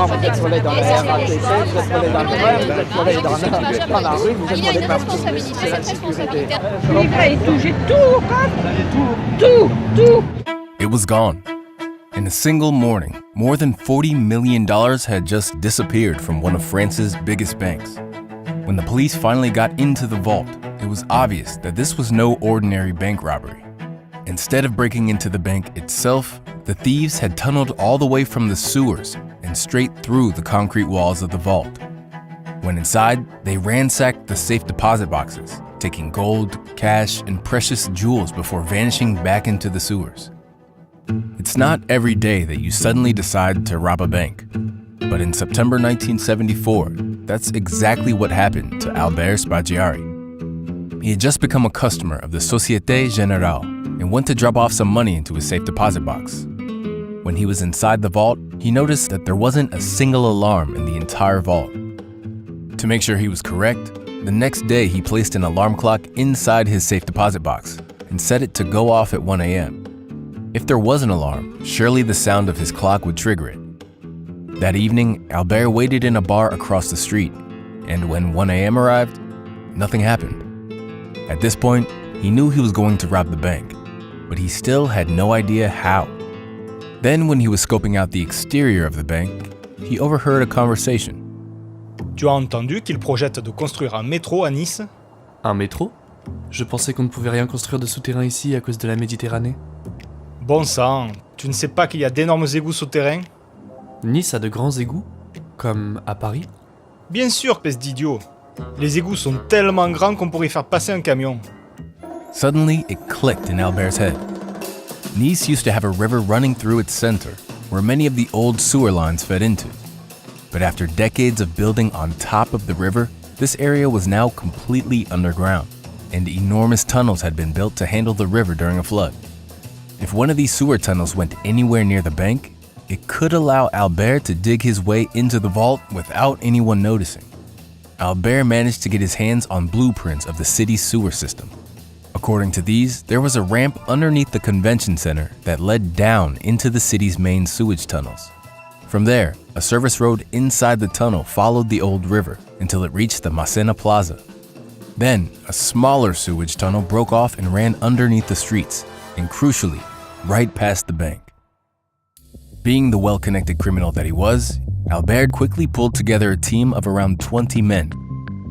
souvent, vous êtes volé dans le RATP, vous êtes volé dans le tram, vous êtes volé dans la rue, vous êtes volé partout. C'est la sécurité. Livret et tout, j'ai tout. It was gone. In a single morning, more than $40 million had just disappeared from one of France's biggest banks. When the police finally got into the vault, it was obvious that this was no ordinary bank robbery. Instead of breaking into the bank itself, the thieves had tunneled all the way from the sewers and straight through the concrete walls of the vault. When inside, they ransacked the safe deposit boxes, taking gold, cash, and precious jewels before vanishing back into the sewers. It's not every day that you suddenly decide to rob a bank. But in September 1974, that's exactly what happened to Albert Spaggiari. He had just become a customer of the Société Générale and went to drop off some money into his safe deposit box. When he was inside the vault, he noticed that there wasn't a single alarm in the entire vault. To make sure he was correct, the next day he placed an alarm clock inside his safe deposit box and set it to go off at 1 a.m. If there was an alarm, surely the sound of his clock would trigger it. That evening, Albert waited in a bar across the street, and when 1 a.m. arrived, nothing happened. At this point, he knew he was going to rob the bank, but he still had no idea how. Then, when he was scoping out the exterior of the bank, he overheard a conversation. Tu as entendu qu'il projette de construire un métro à Nice? Un métro? Je pensais qu'on ne pouvait rien construire de souterrain ici à cause de la Méditerranée. Bon sang, tu ne sais pas qu'il y a d'énormes égouts souterrains? Nice a de grands égouts? Comme à Paris? Bien sûr, espèce d'idiot. Les égouts sont tellement grands qu'on pourrait y faire passer un camion. Suddenly, it clicked in Albert's head. Nice used to have a river running through its center, where many of the old sewer lines fed into. But after decades of building on top of the river, this area was now completely underground, and enormous tunnels had been built to handle the river during a flood. If one of these sewer tunnels went anywhere near the bank, it could allow Albert to dig his way into the vault without anyone noticing. Albert managed to get his hands on blueprints of the city's sewer system. According to these, there was a ramp underneath the convention center that led down into the city's main sewage tunnels. From there, a service road inside the tunnel followed the old river until it reached the Masséna Plaza. Then, a smaller sewage tunnel broke off and ran underneath the streets, and crucially, right past the bank. Being the well-connected criminal that he was, Albert quickly pulled together a team of around 20 men.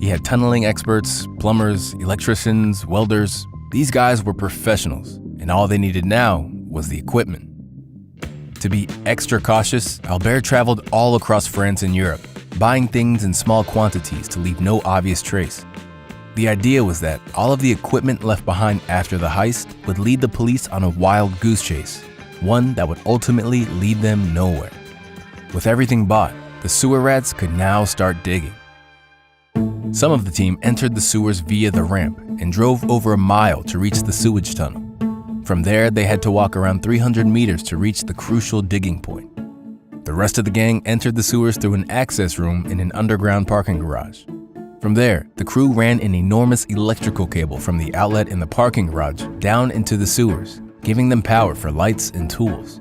He had tunneling experts, plumbers, electricians, welders. These guys were professionals, and all they needed now was the equipment. To be extra cautious, Albert traveled all across France and Europe, buying things in small quantities to leave no obvious trace. The idea was that all of the equipment left behind after the heist would lead the police on a wild goose chase, one that would ultimately lead them nowhere. With everything bought, the sewer rats could now start digging. Some of the team entered the sewers via the ramp and drove over a mile to reach the sewage tunnel. From there, they had to walk around 300 meters to reach the crucial digging point. The rest of the gang entered the sewers through an access room in an underground parking garage. From there, the crew ran an enormous electrical cable from the outlet in the parking garage down into the sewers, giving them power for lights and tools.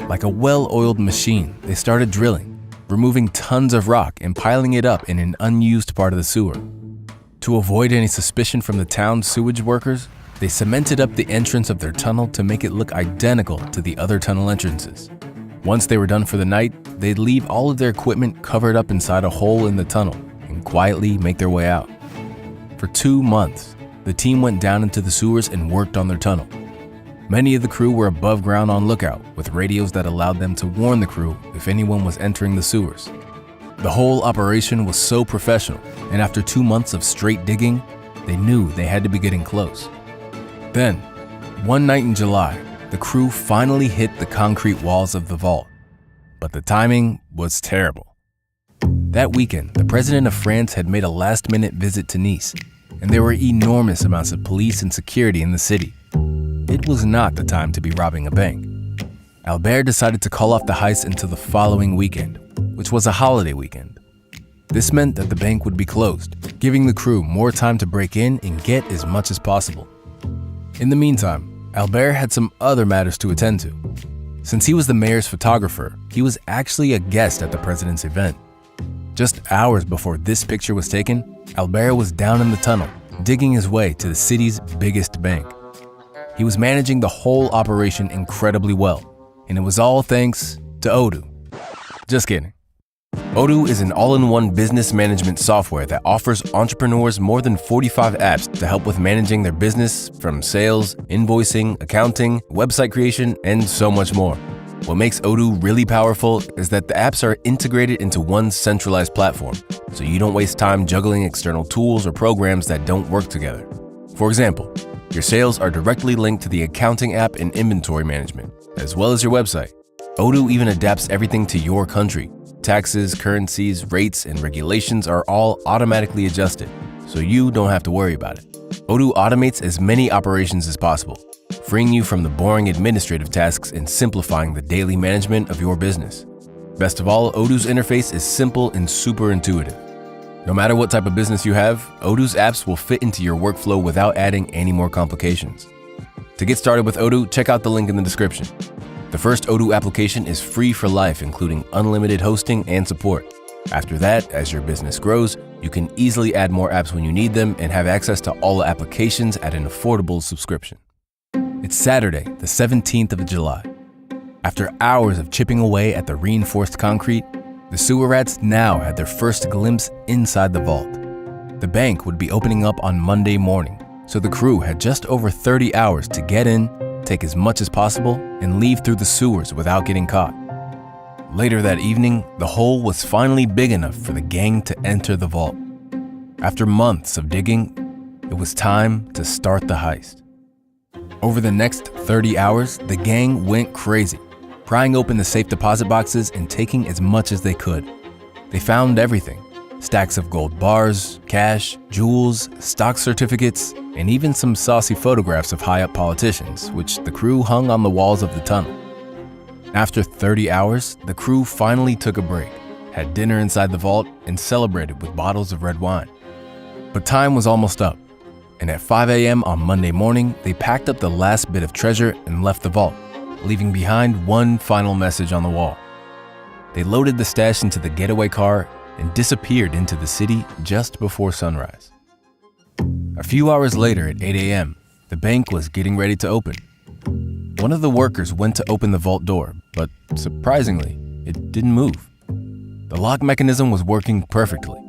Like a well-oiled machine, they started drilling, removing tons of rock and piling it up in an unused part of the sewer. To avoid any suspicion from the town's sewage workers, they cemented up the entrance of their tunnel to make it look identical to the other tunnel entrances. Once they were done for the night, they'd leave all of their equipment covered up inside a hole in the tunnel and quietly make their way out. For 2 months, the team went down into the sewers and worked on their tunnel. Many of the crew were above ground on lookout, with radios that allowed them to warn the crew if anyone was entering the sewers. The whole operation was so professional, and after 2 months of straight digging, they knew they had to be getting close. Then, one night in July, the crew finally hit the concrete walls of the vault. But the timing was terrible. That weekend, the president of France had made a last-minute visit to Nice, and there were enormous amounts of police and security in the city. It was not the time to be robbing a bank. Albert decided to call off the heist until the following weekend, which was a holiday weekend. This meant that the bank would be closed, giving the crew more time to break in and get as much as possible. In the meantime, Albert had some other matters to attend to. Since he was the mayor's photographer, he was actually a guest at the president's event. Just hours before this picture was taken, Albert was down in the tunnel, digging his way to the city's biggest bank. He was managing the whole operation incredibly well, and it was all thanks to Odoo. Just kidding. Odoo is an all-in-one business management software that offers entrepreneurs more than 45 apps to help with managing their business, from sales, invoicing, accounting, website creation, and so much more. What makes Odoo really powerful is that the apps are integrated into one centralized platform, so you don't waste time juggling external tools or programs that don't work together. For example, your sales are directly linked to the accounting app and inventory management, as well as your website. Odoo even adapts everything to your country. Taxes, currencies, rates, and regulations are all automatically adjusted, so you don't have to worry about it. Odoo automates as many operations as possible, freeing you from the boring administrative tasks and simplifying the daily management of your business. Best of all, Odoo's interface is simple and super intuitive. No matter what type of business you have, Odoo's apps will fit into your workflow without adding any more complications. To get started with Odoo, check out the link in the description. The first Odoo application is free for life, including unlimited hosting and support. After that, as your business grows, you can easily add more apps when you need them and have access to all the applications at an affordable subscription. It's Saturday, the 17th of July. After hours of chipping away at the reinforced concrete, the sewer rats now had their first glimpse inside the vault. The bank would be opening up on Monday morning, so the crew had just over 30 hours to get in, take as much as possible, and leave through the sewers without getting caught. Later that evening, the hole was finally big enough for the gang to enter the vault. After months of digging, it was time to start the heist. Over the next 30 hours, the gang went crazy, prying open the safe deposit boxes and taking as much as they could. They found everything: stacks of gold bars, cash, jewels, stock certificates, and even some saucy photographs of high-up politicians, which the crew hung on the walls of the tunnel. After 30 hours, the crew finally took a break, had dinner inside the vault, and celebrated with bottles of red wine. But time was almost up, and at 5 a.m. on Monday morning, they packed up the last bit of treasure and left the vault, leaving behind one final message on the wall. They loaded the stash into the getaway car and disappeared into the city just before sunrise. A few hours later at 8 a.m., the bank was getting ready to open. One of the workers went to open the vault door, but surprisingly, it didn't move. The lock mechanism was working perfectly,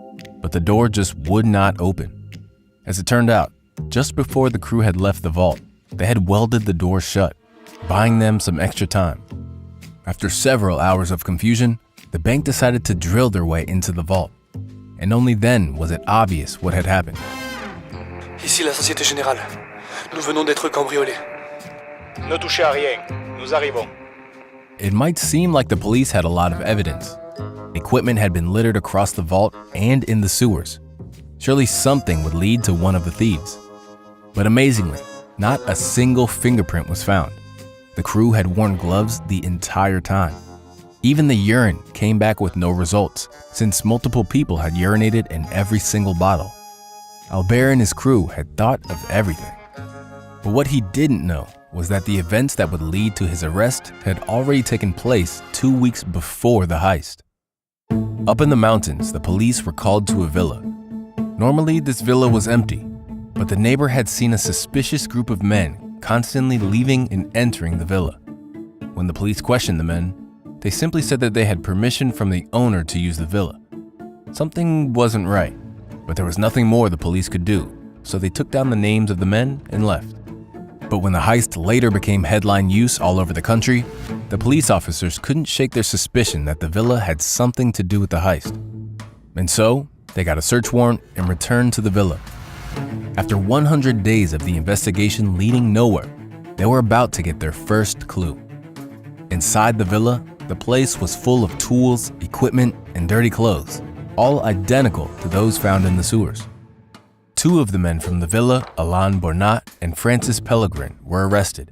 but the door just would not open. As it turned out, just before the crew had left the vault, they had welded the door shut, buying them some extra time. After several hours of confusion, the bank decided to drill their way into the vault, and only then was it obvious what had happened. Ici la Société Générale. Nous venons d'être cambriolés. Ne touchez à rien, nous arrivons. It might seem like the police had a lot of evidence. Equipment had been littered across the vault and in the sewers. Surely something would lead to one of the thieves. But amazingly, not a single fingerprint was found. The crew had worn gloves the entire time. Even the urine came back with no results, since multiple people had urinated in every single bottle. Albert and his crew had thought of everything. But what he didn't know was that the events that would lead to his arrest had already taken place 2 weeks before the heist. Up in the mountains, the police were called to a villa. Normally, this villa was empty, but the neighbor had seen a suspicious group of men constantly leaving and entering the villa. When the police questioned the men, they simply said that they had permission from the owner to use the villa. Something wasn't right, but there was nothing more the police could do, so they took down the names of the men and left. But when the heist later became headline use all over the country, the police officers couldn't shake their suspicion that the villa had something to do with the heist. And so, they got a search warrant and returned to the villa. After 100 days of the investigation leading nowhere, they were about to get their first clue. Inside the villa, the place was full of tools, equipment, and dirty clothes, all identical to those found in the sewers. 2 of the men from the villa, Alain Bornat and Francis Pellegrin, were arrested,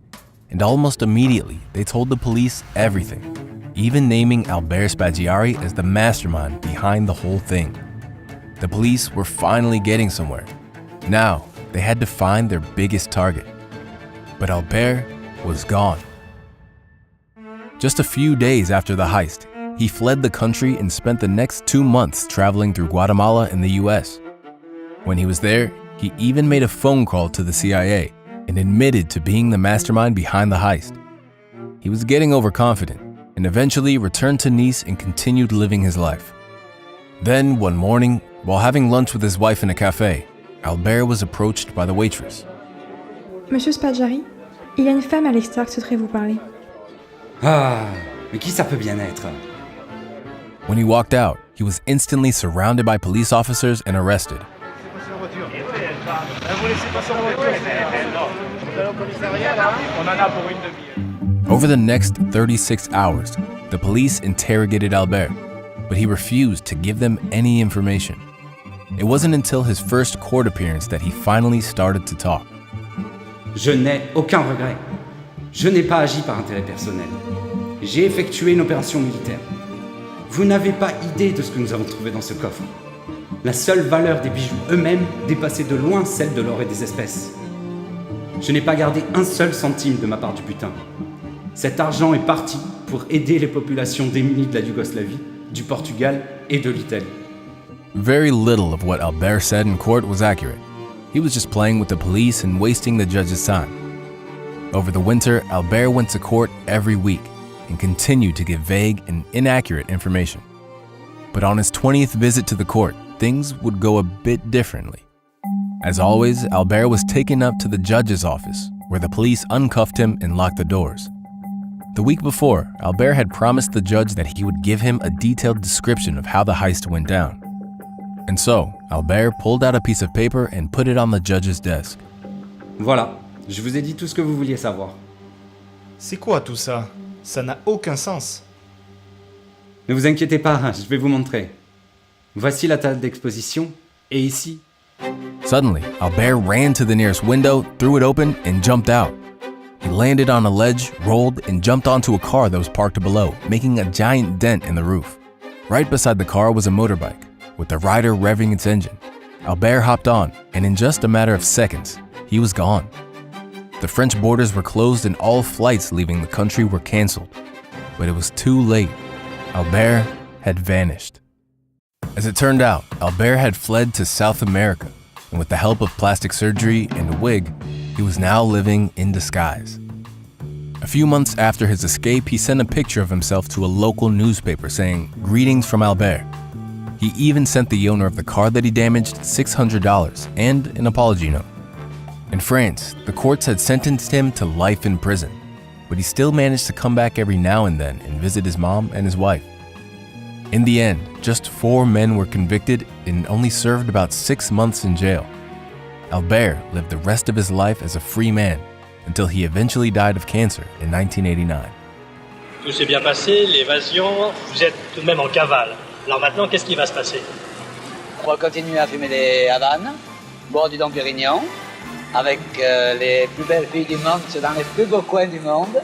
and almost immediately they told the police everything, even naming Albert Spaggiari as the mastermind behind the whole thing. The police were finally getting somewhere. Now, they had to find their biggest target. But Albert was gone. Just a few days after the heist, he fled the country and spent the next 2 months traveling through Guatemala and the US. When he was there, he even made a phone call to the CIA and admitted to being the mastermind behind the heist. He was getting overconfident and eventually returned to Nice and continued living his life. Then, one morning, while having lunch with his wife in a cafe, Albert was approached by the waitress. Monsieur Spaggiari, il y a une femme à l'extérieur qui souhaiterait vous parler. Ah, mais qui ça peut bien être? When he walked out, he was instantly surrounded by police officers and arrested. Over the next 36 hours, the police interrogated Albert, but he refused to give them any information. It wasn't until his first court appearance that he finally started to talk. Je n'ai aucun regret. Je n'ai pas agi par intérêt personnel. J'ai effectué une opération militaire. Vous n'avez pas idée de ce que nous avons trouvé dans ce coffre. La seule valeur des bijoux eux-mêmes dépassait de loin celle de l'or et des espèces. Je n'ai pas gardé un seul centime de ma part du butin. Cet argent est parti pour aider les populations démunies de la Yougoslavie, du Portugal et de l'Italie. Very little of what Albert said in court was accurate. He was just playing with the police and wasting the judge's time. Over the winter, Albert went to court every week and continued to give vague and inaccurate information. But on his 20th visit to the court, things would go a bit differently. As always, Albert was taken up to the judge's office, where the police uncuffed him and locked the doors. The week before, Albert had promised the judge that he would give him a detailed description of how the heist went down. And so, Albert pulled out a piece of paper and put it on the judge's desk. Voilà, je vous ai dit tout ce que vous vouliez savoir. C'est quoi tout ça? Ça n'a aucun sens. Ne vous inquiétez pas, je vais vous montrer. Voici la table d'exposition, et ici. Suddenly, Albert ran to the nearest window, threw it open, and jumped out. He landed on a ledge, rolled, and jumped onto a car that was parked below, making a giant dent in the roof. Right beside the car was a motorbike, with the rider revving its engine. Albert hopped on, and in just a matter of seconds, he was gone. The French borders were closed and all flights leaving the country were canceled. But it was too late. Albert had vanished. As it turned out, Albert had fled to South America, and with the help of plastic surgery and a wig, he was now living in disguise. A few months after his escape, he sent a picture of himself to a local newspaper saying, "Greetings from Albert." He even sent the owner of the car that he damaged $600 and an apology note. In France, the courts had sentenced him to life in prison, but he still managed to come back every now and then and visit his mom and his wife. In the end, just 4 men were convicted and only served about 6 months in jail. Albert lived the rest of his life as a free man until he eventually died of cancer in 1989. Tout s'est bien passé, l'évasion, vous êtes tout de même en cavale. Alors maintenant, qu'est-ce qui va se passer? On va continuer à fumer des Havanes, boire du Dom Pérignon, avec les plus belles filles du monde, dans les plus beaux coins du monde.